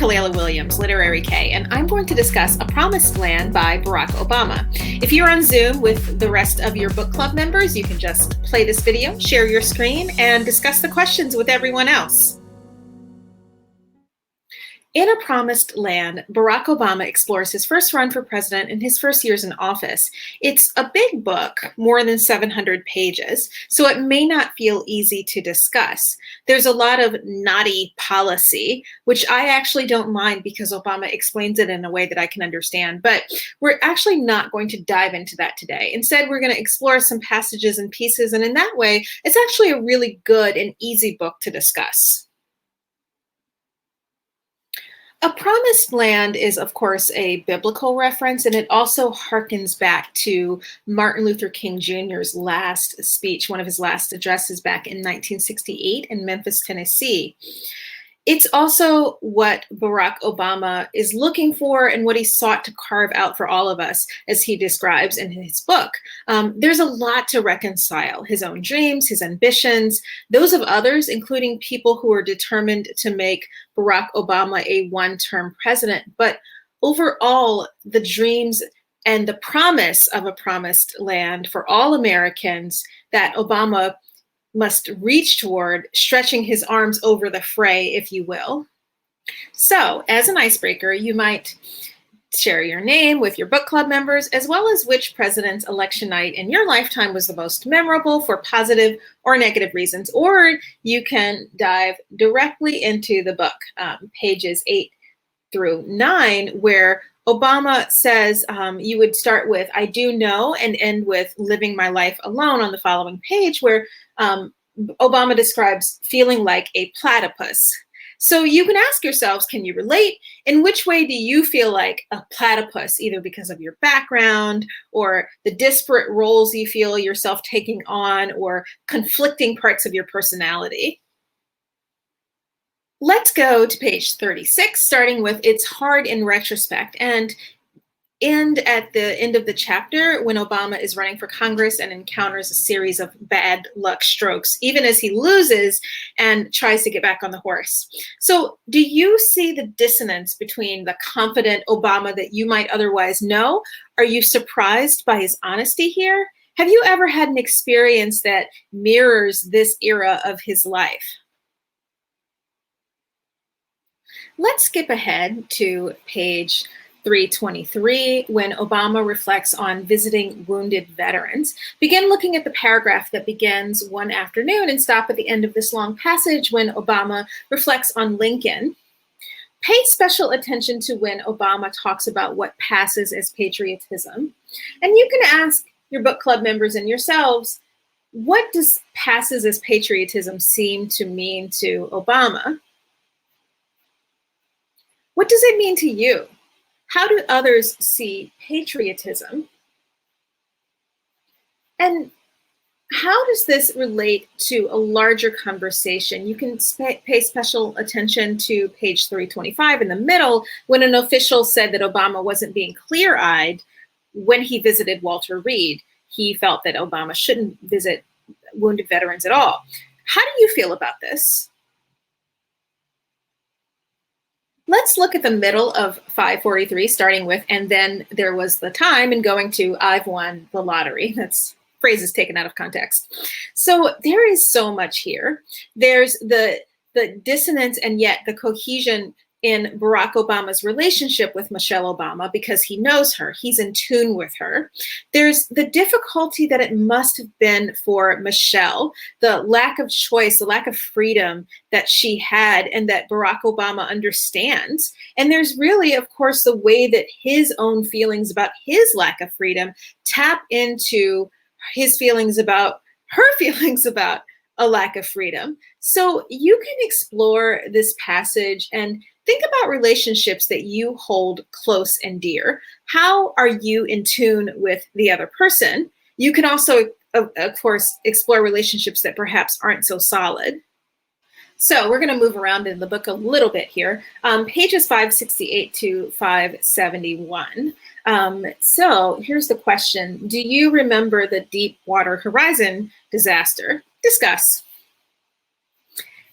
Kalela Williams, Literary K, and I'm going to discuss A Promised Land by Barack Obama. If you're on Zoom with the rest of your book club members, you can just play this video, share your screen, and discuss the questions with everyone else. In A Promised Land, Barack Obama explores his first run for president and his first years in office. It's a big book, more than 700 pages, so it may not feel easy to discuss. There's a lot of knotty policy, which I actually don't mind because Obama explains it in a way that I can understand, but we're actually not going to dive into that today. Instead, we're going to explore some passages and pieces, and in that way, it's actually a really good and easy book to discuss. A Promised Land is, of course, a biblical reference, and it also harkens back to Martin Luther King Jr.'s last speech, one of his last addresses back in 1968 in Memphis, Tennessee. It's also what Barack Obama is looking for and what he sought to carve out for all of us, as he describes in his book. There's a lot to reconcile: his own dreams, his ambitions, those of others, including people who are determined to make Barack Obama a one-term president. But overall, the dreams and the promise of a promised land for all Americans that Obama must reach toward, stretching his arms over the fray, if you will. So, as an icebreaker, you might share your name with your book club members, as well as which president's election night in your lifetime was the most memorable for positive or negative reasons, or you can dive directly into the book, pages 8 through 9, where Obama says you would start with "I do know" and end with "living my life alone" on the following page, where Obama describes feeling like a platypus. So you can ask yourselves, can you relate? In which way do you feel like a platypus, either because of your background or the disparate roles you feel yourself taking on or conflicting parts of your personality? Let's go to page 36, starting with "It's hard in retrospect," and end at the end of the chapter when Obama is running for Congress and encounters a series of bad luck strokes, even as he loses and tries to get back on the horse. So do you see the dissonance between the confident Obama that you might otherwise know? Are you surprised by his honesty here? Have you ever had an experience that mirrors this era of his life? Let's skip ahead to page 323, when Obama reflects on visiting wounded veterans. Begin looking at the paragraph that begins "one afternoon" and stop at the end of this long passage when Obama reflects on Lincoln. Pay special attention to when Obama talks about what passes as patriotism. And you can ask your book club members and yourselves, what does passes as patriotism seem to mean to Obama? What does it mean to you? How do others see patriotism? And how does this relate to a larger conversation? You can pay special attention to page 325 in the middle, when an official said that Obama wasn't being clear-eyed when he visited Walter Reed. He felt that Obama shouldn't visit wounded veterans at all. How do you feel about this? Let's look at the middle of 543, starting with "and then there was the time," and going to "I've won the lottery." That's phrases taken out of context. So there is so much here. There's the dissonance and yet the cohesion in Barack Obama's relationship with Michelle Obama, because he knows her, he's in tune with her. There's the difficulty that it must have been for Michelle, the lack of choice, the lack of freedom that she had and that Barack Obama understands. And there's really, of course, the way that his own feelings about his lack of freedom tap into his feelings about her feelings about a lack of freedom. So you can explore this passage and think about relationships that you hold close and dear. How are you in tune with the other person? You can also, of course, explore relationships that perhaps aren't so solid. So we're going to move around in the book a little bit here. Pages 568 to 571. So here's the question. Do you remember the Deepwater Horizon disaster? Discuss.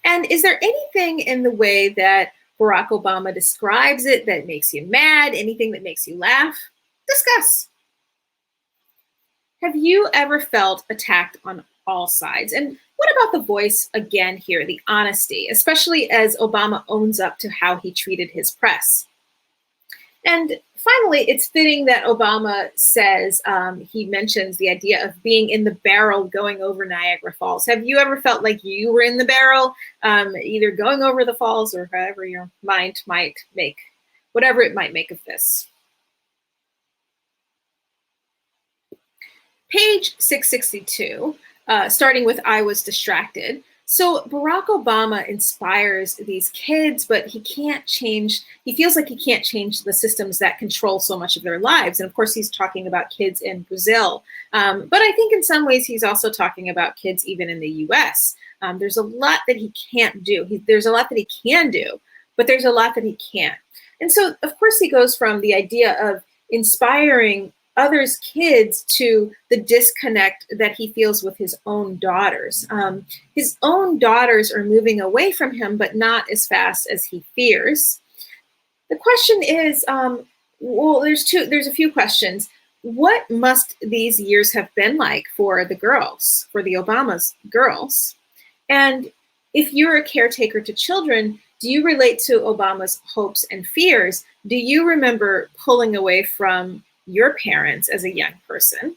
And is there anything in the way that Barack Obama describes it that makes you mad, anything that makes you laugh. Discuss. Have you ever felt attacked on all sides? And what about the voice again here, the honesty, especially as Obama owns up to how he treated his press? And finally, it's fitting that Obama says, he mentions the idea of being in the barrel going over Niagara Falls. Have you ever felt like you were in the barrel, either going over the falls or however your mind might make, whatever it might make of this? Page 662, starting with I was distracted. So Barack Obama inspires these kids, but he feels like he can't change the systems that control so much of their lives. And of course, he's talking about kids in Brazil. But I think in some ways, he's also talking about kids even in the US. There's a lot that he can't do. There's a lot that he can do, but there's a lot that he can't. And so, of course, he goes from the idea of inspiring others' kids to the disconnect that he feels with his own daughters. His own daughters are moving away from him, but not as fast as he fears. The question is, well, there's a few questions. What must these years have been like for the girls, for the Obama's girls? And if you're a caretaker to children, do you relate to Obama's hopes and fears? Do you remember pulling away from your parents as a young person?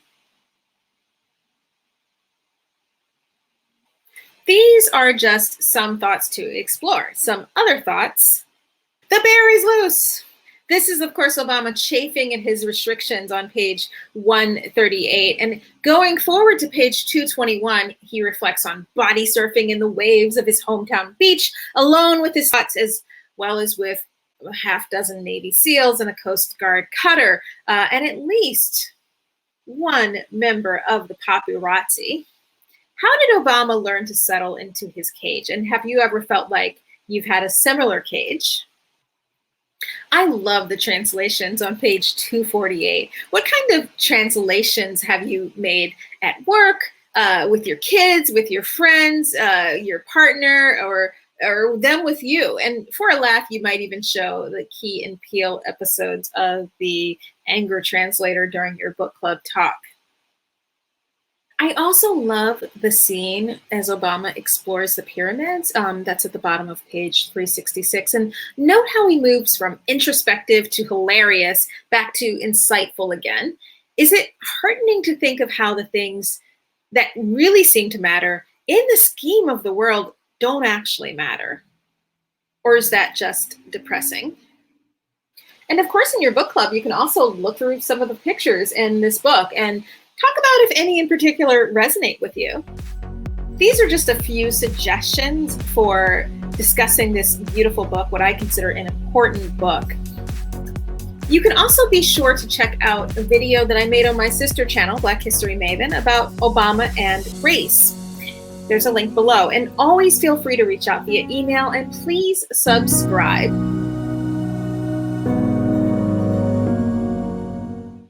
These are just some thoughts to explore. Some other thoughts. The bear is loose. This is, of course, Obama chafing at his restrictions on page 138. And going forward to page 221, he reflects on body surfing in the waves of his hometown beach, alone with his thoughts, as well as with a half dozen Navy SEALs and a Coast Guard cutter, and at least one member of the paparazzi. How did Obama learn to settle into his cage? And have you ever felt like you've had a similar cage? I love the translations on page 248. What kind of translations have you made at work, with your kids, with your friends, your partner, or them with you? And for a laugh, you might even show the Key and Peele episodes of the Anger Translator during your book club talk. I also love the scene as Obama explores the pyramids. That's at the bottom of page 366. And note how he moves from introspective to hilarious back to insightful again. Is it heartening to think of how the things that really seem to matter in the scheme of the world don't actually matter? Or is that just depressing? And of course, in your book club, you can also look through some of the pictures in this book and talk about if any in particular resonate with you. These are just a few suggestions for discussing this beautiful book, what I consider an important book. You can also be sure to check out a video that I made on my sister channel, Black History Maven, about Obama and race. There's a link below. And always feel free to reach out via email, and please subscribe.